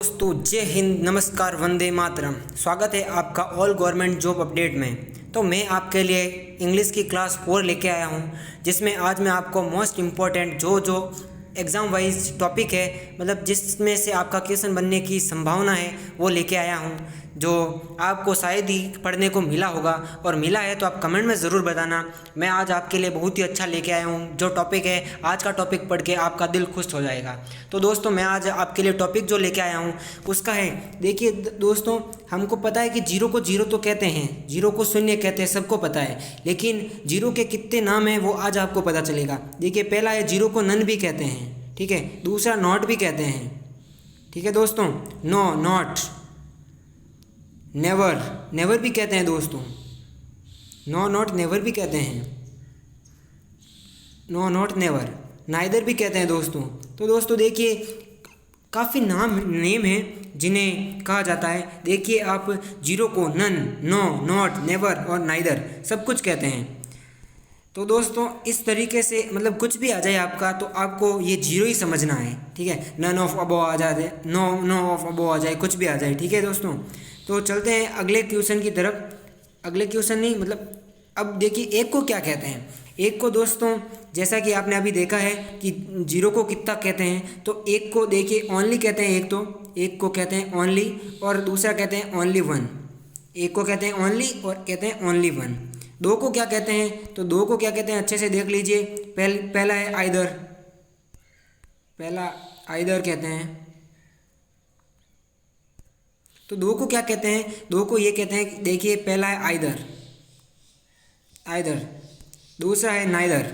दोस्तों जय हिंद, नमस्कार, वंदे मातरम। स्वागत है आपका ऑल गवर्नमेंट जॉब अपडेट में। तो मैं आपके लिए इंग्लिश की क्लास 4 लेके आया हूं, जिसमें आज मैं आपको मोस्ट इम्पॉर्टेंट जो एग्ज़ाम वाइज टॉपिक है, मतलब जिसमें से आपका क्वेश्चन बनने की संभावना है, वो लेके आया हूं, जो आपको शायद ही पढ़ने को मिला होगा, और मिला है तो आप कमेंट में ज़रूर बताना। मैं आज आपके लिए बहुत ही अच्छा लेके आया हूं। जो टॉपिक है, आज का टॉपिक पढ़ के आपका दिल खुश हो जाएगा। तो दोस्तों मैं आज आपके लिए टॉपिक जो लेके आया हूं उसका है, देखिए दोस्तों, हमको पता है कि जीरो को जीरो तो कहते हैं, जीरो को शून्य कहते हैं, सबको पता है, लेकिन जीरो के कितने नाम हैं वो आज आपको पता चलेगा। देखिए, पहला है जीरो को नन भी कहते हैं, ठीक है। दूसरा नॉट भी कहते हैं, ठीक है दोस्तों। नो, नॉट, नेवर, नेवर भी कहते हैं दोस्तों। नो, नॉट, नेवर भी कहते हैं। नो, नॉट, नेवर, नाइदर भी कहते हैं दोस्तों। तो दोस्तों देखिए, काफ़ी नेम हैं जिन्हें कहा जाता है। देखिए, आप जीरो को नन, नो, नॉट, नेवर और नाइदर सब कुछ कहते हैं। तो दोस्तों इस तरीके से, मतलब कुछ भी आ जाए आपका, तो आपको ये जीरो ही समझना है, ठीक है। नन ऑफ अबो आ जाए, नो ऑफ अबो आ जाए, कुछ भी आ जाए, ठीक है दोस्तों। तो चलते हैं अगले क्वेश्चन की तरफ। अगले क्वेश्चन नहीं, मतलब अब देखिए, एक को क्या कहते हैं। एक को दोस्तों, जैसा कि आपने अभी देखा है कि जीरो को कितना कहते हैं, तो एक को देखिए ओनली कहते हैं। एक को कहते हैं ओनली, और दूसरा कहते हैं ओनली वन। एक को कहते हैं ओनली और कहते हैं ओनली वन। दो को क्या कहते हैं, तो दो को क्या कहते हैं, अच्छे से देख लीजिए। पहला है आइदर, पहला आइदर कहते हैं। तो दो को क्या कहते हैं, दो को ये कहते हैं, देखिए पहला है आइदर, आइदर। दूसरा है नाइदर,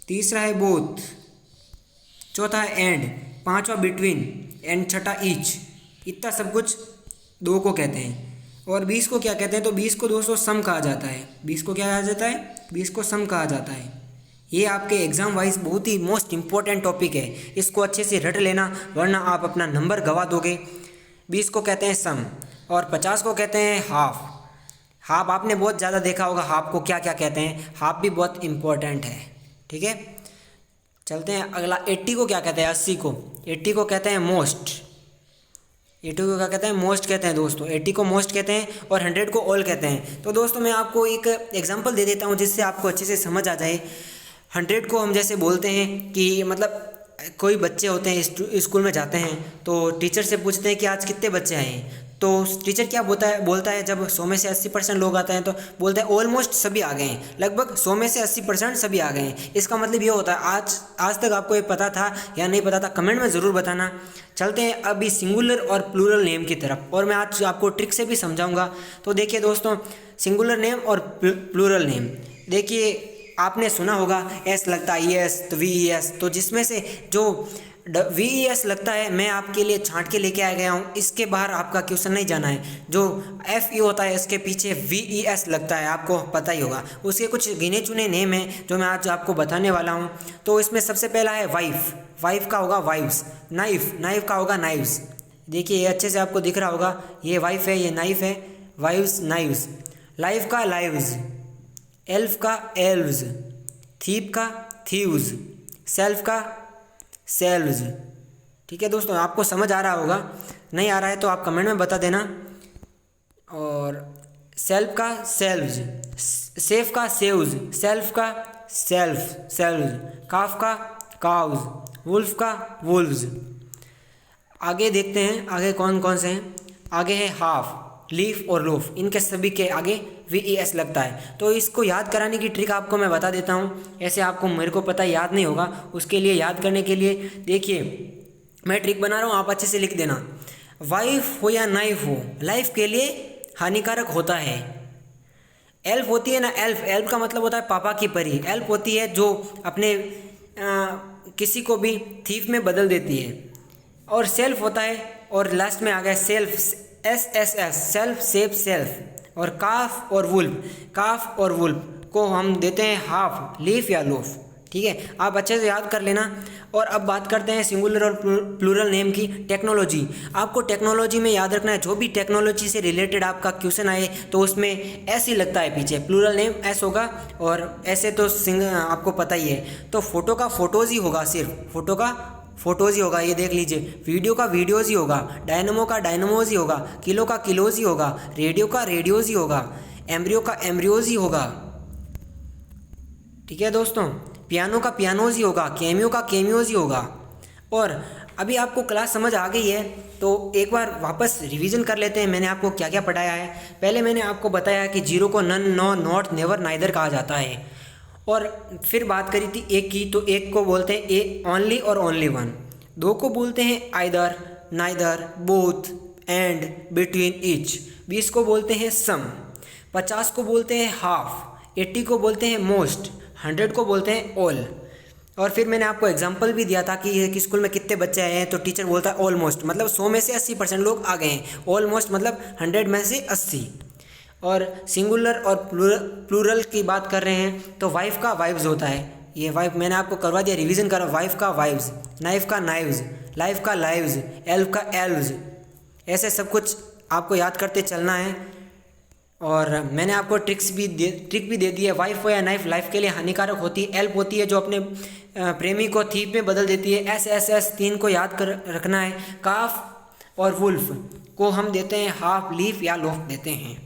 तीसरा है बोथ, चौथा है एंड, पांचवा बिटवीन, एंड छठा ईच। इतना सब कुछ दो को कहते हैं। और 20 को क्या कहते हैं, तो 20 को दोस्तों सम कहा जाता है। 20 को क्या कहा जाता है, 20 को सम कहा जाता है। ये आपके एग्जाम वाइज बहुत ही मोस्ट इम्पोर्टेंट टॉपिक है, इसको अच्छे से रट लेना, वरना आप अपना नंबर गवा दोगे। 20 को कहते हैं सम, और 50 को कहते हैं हाफ। हाफ आपने बहुत ज़्यादा देखा होगा, हाफ को क्या क्या कहते हैं। हाफ भी बहुत इम्पोर्टेंट है, ठीक है। चलते हैं अगला। 80 को क्या कहते हैं, 80 को, 80 को कहते हैं मोस्ट। 80 को क्या कहते हैं, मोस्ट कहते हैं दोस्तों। 80 को मोस्ट कहते हैं, और 100 को ऑल कहते हैं। तो दोस्तों मैं आपको एक एग्जांपल दे देता हूँ, जिससे आपको अच्छे से समझ आ जाए। 100 को हम जैसे बोलते हैं कि, मतलब कोई बच्चे होते हैं, स्कूल में जाते हैं, तो टीचर से पूछते हैं कि आज कितने बच्चे आए हैं। तो टीचर क्या बोलता है, जब 100 में से 80% लोग आते हैं, तो बोलता है ऑलमोस्ट सभी आ गए हैं, लगभग 100 में से 80% सभी आ गए हैं। इसका मतलब ये होता है, आज तक आपको ये पता था या नहीं पता था, कमेंट में ज़रूर बताना। चलते हैं अभी सिंगुलर और प्लूरल नेम की तरफ, और मैं आज आपको ट्रिक से भी समझाऊंगा। तो देखिए दोस्तों, सिंगुलर नेम और प्लूरल नेम, देखिए आपने सुना होगा एस लगता है एस, तो वी ई एस। तो जिसमें से जो वी ई एस लगता है, मैं आपके लिए छांट के लेके आ गया हूँ। इसके बाहर आपका क्वेश्चन नहीं जाना है। जो एफ ई होता है, इसके पीछे वी ई एस लगता है, आपको पता ही होगा। उसके कुछ गिने चुने नेम हैं जो मैं आज आपको बताने वाला हूँ। तो इसमें सबसे पहला है वाइफ, वाइफ का होगा वाइफ्स। नाइफ, नाइफ का होगा नाइव्स। देखिए ये अच्छे से आपको दिख रहा होगा, ये वाइफ है, ये नाइफ है, वाइव्स, नाइव्स। लाइफ का लाइव्स, एल्फ का एल्व्स, थीप का थीव्स, सेल्फ का सेल्व्स। ठीक है दोस्तों, आपको समझ आ रहा होगा, नहीं आ रहा है तो आप कमेंट में बता देना। और सेल्फ का सेल्व्स, सेफ का सेव्स, सेल्फ का सेल्फ सेल्व्स, काफ का काव्स, वुल्फ का वुल्व्स। आगे देखते हैं आगे कौन कौन से हैं। आगे है हाफ, लीफ और लूफ, इनके सभी के आगे वी ई एस लगता है। तो इसको याद कराने की ट्रिक आपको मैं बता देता हूँ। ऐसे आपको, मेरे को पता याद नहीं होगा, उसके लिए याद करने के लिए देखिए मैं ट्रिक बना रहा हूँ, आप अच्छे से लिख देना। वाइफ हो या नाइफ हो, लाइफ के लिए हानिकारक होता है। एल्फ होती है ना, एल्फ, एल्फ का मतलब होता है पापा की परी। एल्फ होती है जो अपने किसी को भी थीफ में बदल देती है। और सेल्फ होता है, और लास्ट में आ गया self, S S S, self, safe, self. और काफ और वुल्फ, काफ और वुल्फ को हम देते हैं हाफ, लीफ या लोफ। ठीक है, आप अच्छे से याद कर लेना। और अब बात करते हैं सिंगुलर और प्लूरल नेम की। टेक्नोलॉजी, आपको टेक्नोलॉजी में याद रखना है, जो भी टेक्नोलॉजी से रिलेटेड आपका क्वेश्चन आए तो उसमें एस ही लगता है पीछे, प्लूरल नेम एस होगा। और ऐसे तो आपको पता ही है, तो फोटो का फोटोज ही होगा, सिर्फ फोटो का फोटोज़ ही होगा, ये देख लीजिए। वीडियो का वीडियोज़ ही होगा, डायनमो का डायनमोज़ ही होगा, किलो का किलोज़ ही होगा, रेडियो का रेडियोज़ ही होगा, एम्ब्रियो का एम्ब्रियोज़ ही होगा। ठीक है दोस्तों, पियानो का पियानोज़ ही होगा, कैमियो का कैमियोज़ ही होगा। और अभी आपको क्लास समझ आ गई है तो एक बार वापस रिवीजन कर लेते हैं मैंने आपको क्या क्या पढ़ाया है। पहले मैंने आपको बताया कि जीरो को none, no, not, never, neither कहा जाता है। और फिर बात करी थी एक की, तो एक को बोलते हैं ए ओनली और ओनली वन। दो को बोलते हैं either, neither, both, and, between, each. 20 को बोलते हैं सम। 50 को बोलते हैं हाफ। 80 को बोलते हैं मोस्ट। 100 को बोलते हैं ऑल। और फिर मैंने आपको एग्जांपल भी दिया था कि स्कूल में कितने बच्चे आए हैं, तो टीचर बोलता है ऑलमोस्ट, मतलब 100 में से 80% लोग आ गए हैं। ऑलमोस्ट मतलब 100 में से 80। और सिंगुलर और प्लूरल की बात कर रहे हैं तो वाइफ का वाइव्स होता है। ये वाइफ मैंने आपको करवा दिया, रिवीजन करो। वाइफ का वाइव्स, नाइफ का नाइव्स, लाइफ का लाइव्स, एल्फ का एल्व्स। ऐसे सब कुछ आपको याद करते चलना है। और मैंने आपको ट्रिक भी दे दी है। वाइफ हो या नाइफ लाइफ के लिए हानिकारक होती है। एल्प होती है जो अपने प्रेमी को थीप में बदल देती है। एस 3 को याद कर रखना है। काफ और वुल्फ को हम देते हैं हाफ, लीफ या लोफ देते हैं।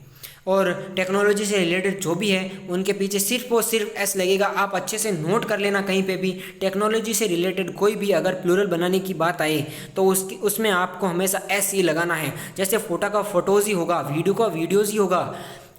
और टेक्नोलॉजी से रिलेटेड जो भी है उनके पीछे सिर्फ और सिर्फ एस लगेगा। आप अच्छे से नोट कर लेना, कहीं पे भी टेक्नोलॉजी से रिलेटेड कोई भी अगर प्लूरल बनाने की बात आए तो उसमें आपको हमेशा एस ही लगाना है। जैसे फोटो का फोटोज़ ही होगा, वीडियो का वीडियोज़ ही होगा,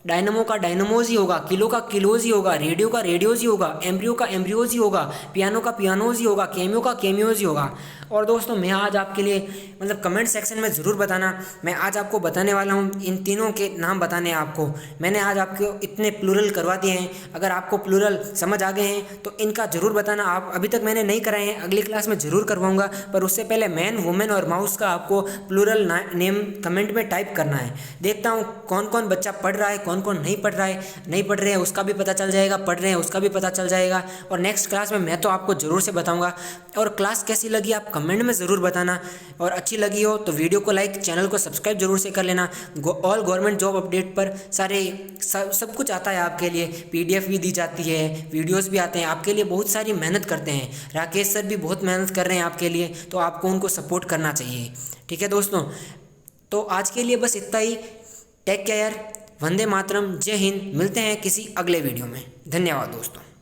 डायनमो का डायनमोज ही होगा, किलो का किलोज ही होगा, रेडियो का रेडियोज ही होगा, एम्ब्रियो का एम्ब्रियोज ही होगा, पियानो का पियानोज ही होगा, कैमियो का कैमियोज ही होगा। और दोस्तों मैं आज आपके लिए मतलब कमेंट सेक्शन में ज़रूर बताना, मैं आज आपको बताने वाला हूँ इन तीनों के नाम बताने आपको। मैंने आज आपको इतने प्लूरल करवा दिए हैं, अगर आपको प्लूरल समझ आ गए हैं तो इनका ज़रूर बताना। आप अभी तक मैंने नहीं कराए हैं, अगली क्लास में ज़रूर करवाऊँगा, पर उससे पहले मैन, वुमेन और माउस का आपको प्लूरल नेम कमेंट में टाइप करना है। देखता हूँ कौन कौन बच्चा पढ़ रहा है, कौन कौन नहीं पढ़ रहा है। नहीं पढ़ रहे हैं उसका भी पता चल जाएगा, पढ़ रहे हैं उसका भी पता चल जाएगा। और नेक्स्ट क्लास में मैं तो आपको ज़रूर से बताऊँगा। और क्लास कैसी लगी आप कमेंट में ज़रूर बताना, और अच्छी लगी हो तो वीडियो को लाइक, चैनल को सब्सक्राइब जरूर से कर लेना। ऑल गवर्नमेंट जॉब अपडेट पर सब कुछ आता है आपके लिए, PDF भी दी जाती है, वीडियोस भी आते हैं आपके लिए, बहुत सारी मेहनत करते हैं। राकेश सर भी बहुत मेहनत कर रहे हैं आपके लिए, तो आपको उनको सपोर्ट करना चाहिए। ठीक है दोस्तों, तो आज के लिए बस इतना ही। टेक केयर, वंदे मातरम, जय हिंद। मिलते हैं किसी अगले वीडियो में। धन्यवाद दोस्तों।